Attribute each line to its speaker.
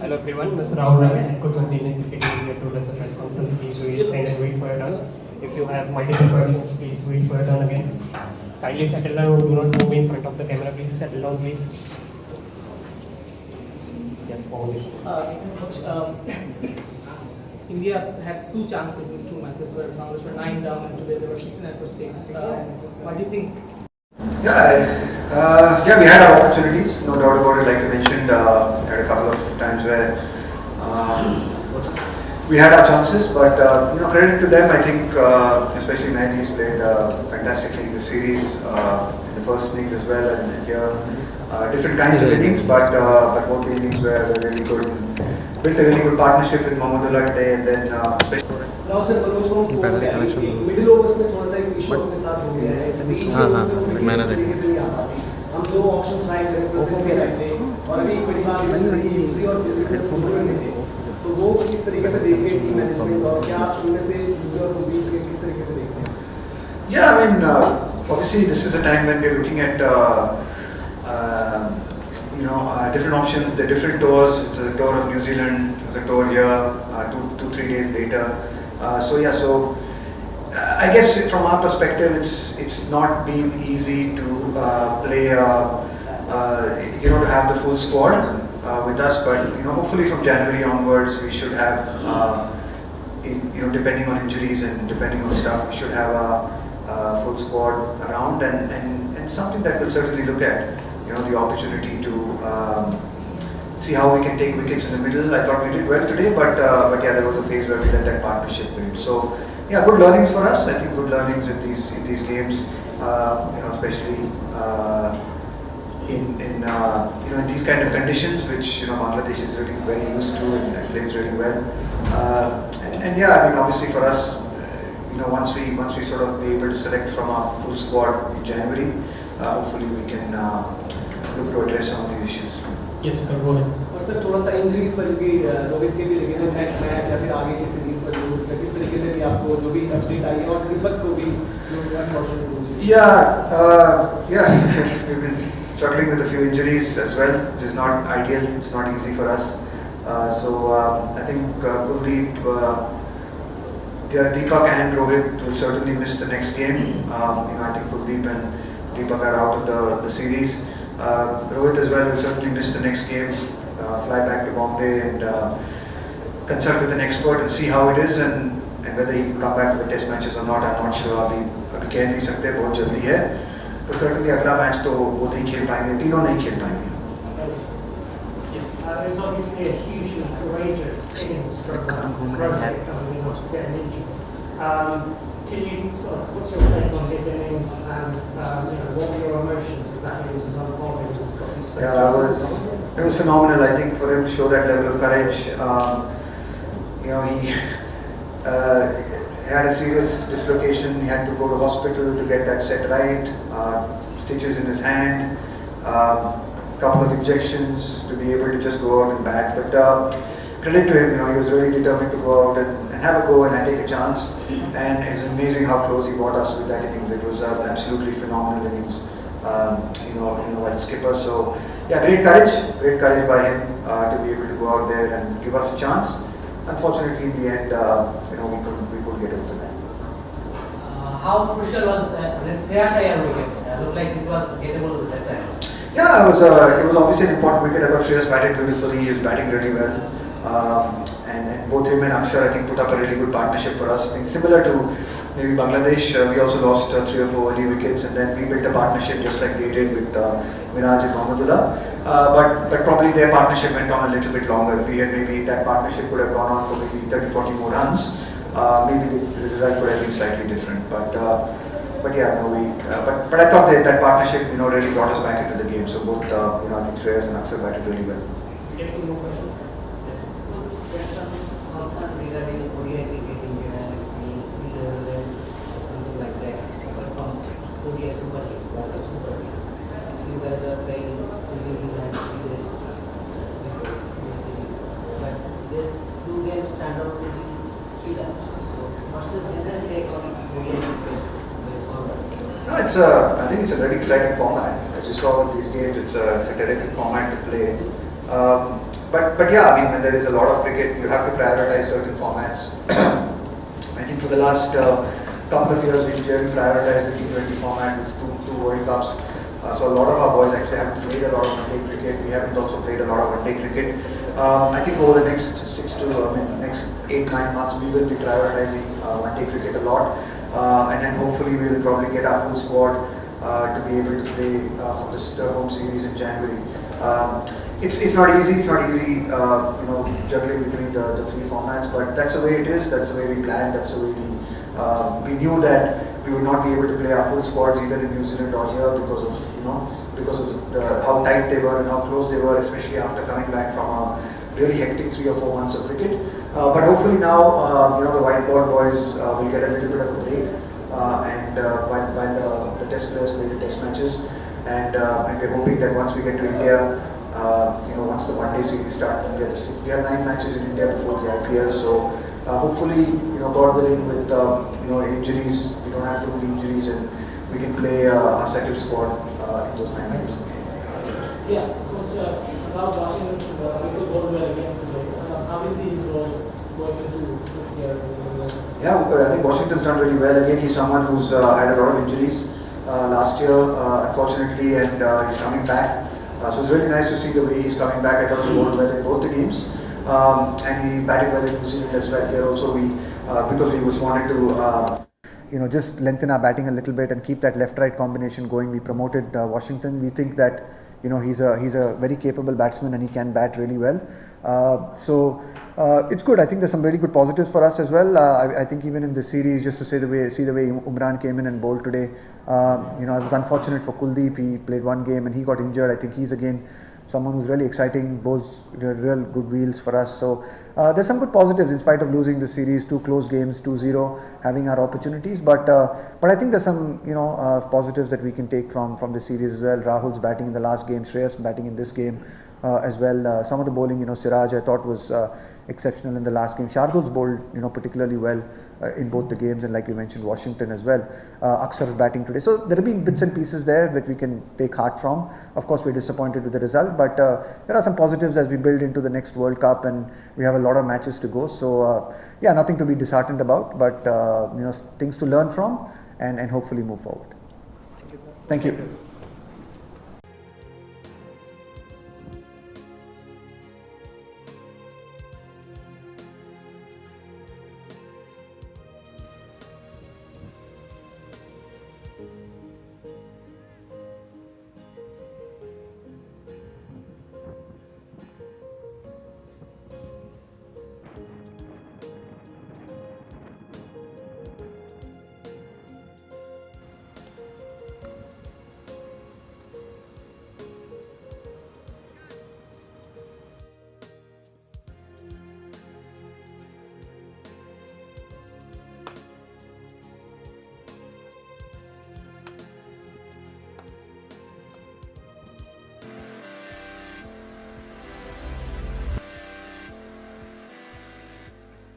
Speaker 1: Hello everyone, Mr. Rahul Dravid, coach of the Indian cricket team here to run a press conference. Please raise hand and wait for your turn. If you have multiple questions, please wait for your turn again. Kindly settle down, do not move in front of the camera, please. Settle down, please. Yes,
Speaker 2: Coach, India had two chances in two matches where Bangladesh were 9 down and today they were 6-9 for 6. What do you think?
Speaker 3: Yeah, we had our opportunities, no doubt about it. Like you mentioned, we had a couple of times where we had our chances, but credit to them. I think, especially Mehdi's played fantastically in the series, in the first innings as well, and here different kinds of innings, but both the innings were really good. Built a really good partnership with Mohammedullah today, and then especially.
Speaker 4: Now sir, middle overs में थोड़ा सा एक issue अपने साथ हो गया है। बीच में मैंने तरीके से नहीं आ पाती। हम दो ऑप्शंस ट्राई करें प्रेजेंट में रहे थे और अभी बड़ी बात यूजी और बिल्कुल दोनों में थे। तो वो किस तरीके से देख रहे टीम मैनेजमेंट और क्या आप उनमें से यूजी और बिल्कुल के किस तरीके से देखते हैं?
Speaker 3: Yeah, I mean, obviously this is a time when we're looking at different options, the different tours. It's a tour of New Zealand, it's a tour here, 3 days later. So I guess from our perspective, it's not been easy to play, to have the full squad with us. But hopefully from January onwards, we should have, depending on injuries and depending on stuff, we should have a full squad around and something that we'll certainly look at. The opportunity to see how we can take wickets in the middle. I thought we did well today, but yeah, there was a phase where we let that partnership build. So yeah, good learnings for us. I think good learnings in these games, especially in these kind of conditions, which Bangladesh is really very used to and plays really well. And yeah, I mean obviously for us, once we sort of be able to select from our full squad in January, hopefully we can look to address some of these issues.
Speaker 1: Yes, sir, go ahead.
Speaker 4: और sir थोड़ा सा injuries पर भी रोहित के भी लगे थे next match या फिर आगे की सीरीज पर किस तरीके से भी आपको जो भी अपडेट आई और दीपक को भी unfortunately
Speaker 3: we've been struggling with a few injuries as well, which is not ideal. It's not easy for us. I think Kuldeep, Deepak and Rohit will certainly miss the next game. I think Kuldeep and Deepak are out of the series. Rohit as well will certainly miss the next game, fly back to Bombay and consult with an expert and see how it is and whether he can come back for the test matches or not. I'm not sure. अभी कह नहीं सकते, बहुत जल्दी है. तो certainly अगला match तो वो नहीं खेल पाएंगे, तीनों नहीं खेल पाएंगे.
Speaker 5: It was obviously a hugely courageous innings from Rohit coming in after getting injured. Can you what's your take on his innings and what were your emotions as that innings was unfolding?
Speaker 3: Yeah, it was phenomenal. I think for him to show that level of courage, he had a serious dislocation. He had to go to hospital to get that set right. Stitches in his hand, couple of injections to be able to just go out and bat. But credit to him, he was really determined to go out and have a go and take a chance. And it was amazing how close he brought us with that innings. It was absolutely phenomenal innings. While skipper. So yeah, great courage by him to be able to go out there and give us a chance. Unfortunately, in the end, we could get over that.
Speaker 4: how crucial was Shreyas Iyer wicket? Looked like it was gettable at that time.
Speaker 3: Yeah, it was obviously an important wicket. I thought Shreyas batted beautifully. He was batting really well. And both him and Akshar, I think, put up a really good partnership for us. I think similar to maybe Bangladesh, we also lost 3 or 4 early wickets, and then we built a partnership just like they did with Miraj and Mohammedullah. But probably their partnership went on a little bit longer. If we had maybe that partnership could have gone on for maybe 30-40 more runs, maybe the result would have been slightly different. But yeah, but I thought that partnership really brought us back into the game. So both I think Shreyas and Akshar batted really well.
Speaker 1: Any more questions?
Speaker 6: There's some concern regarding ODI cricketing or something like that. From ODI Super League, World Cup Super League. You guys are playing in New Zealand this series, but these 2 games stand out to be 3 laps. So, what's the general take on ODI cricket going forward?
Speaker 3: No, I think it's a very exciting format. As you saw with these games, it's a terrific format to play. But yeah, I mean, when there is a lot of cricket, you have to prioritize certain formats. I think for the last couple of years, we clearly prioritized the T20 format with two World Cups. So a lot of our boys actually haven't played a lot of one-day cricket. We haven't also played a lot of one-day cricket. I think over the next next 8-9 months, we will be prioritizing one-day cricket a lot, and then hopefully we will probably get our full squad to be able to play for this home series in January. It's not easy. It's not easy, juggling between the three formats. But that's the way it is. That's the way we planned. That's the way we knew that we would not be able to play our full squads either in New Zealand or here because of how tight they were and how close they were, especially after coming back from a really hectic 3 or 4 months of cricket. But hopefully now, the white ball boys will get a little bit of a break, and while the test players play the test matches, and we're hoping that once we get to India, once the one-day series starts, we have 9 matches in India before the IPL. So hopefully, God willing, with injuries, we don't have too many injuries, and we can play our second squad in those 9 matches.
Speaker 2: Yeah, Coach, about Washington's obviously going well again today. How do you see his role going into this year?
Speaker 3: Yeah, I think Washington's done really well. Again, he's someone who's had a lot of injuries last year, unfortunately, and he's coming back. So it's really nice to see the way he's coming back. I thought he bowled well in both the games, and he batted well in New Zealand as well. Here also, because we just wanted to just lengthen our batting a little bit and keep that left-right combination going. We promoted Washington. We think that he's a very capable batsman and he can bat really well. So it's good. I think there's some really good positives for us as well. I think even in the series, just to see the way Umran came in and bowled today. It was unfortunate for Kuldeep. He played 1 game and he got injured. I think he's again someone who's really exciting, bowls real good wheels for us. So there's some good positives in spite of losing the series, 2 close games, 2-0, having our opportunities. But I think there's some positives that we can take from the series as well. Rahul's batting in the last game, Shreyas batting in this game as well. Some of the bowling, Siraj I thought was exceptional in the last game. Shardul's bowled particularly well in both the games, and like you mentioned, Washington as well. Aksar's batting today. So there have been bits and pieces there that we can take heart from. Of course, we're disappointed with the result, but there are some positives as we build into the next World Cup, and we have a lot of matches to go. So nothing to be disheartened about, but things to learn from, and hopefully move forward. Thank you.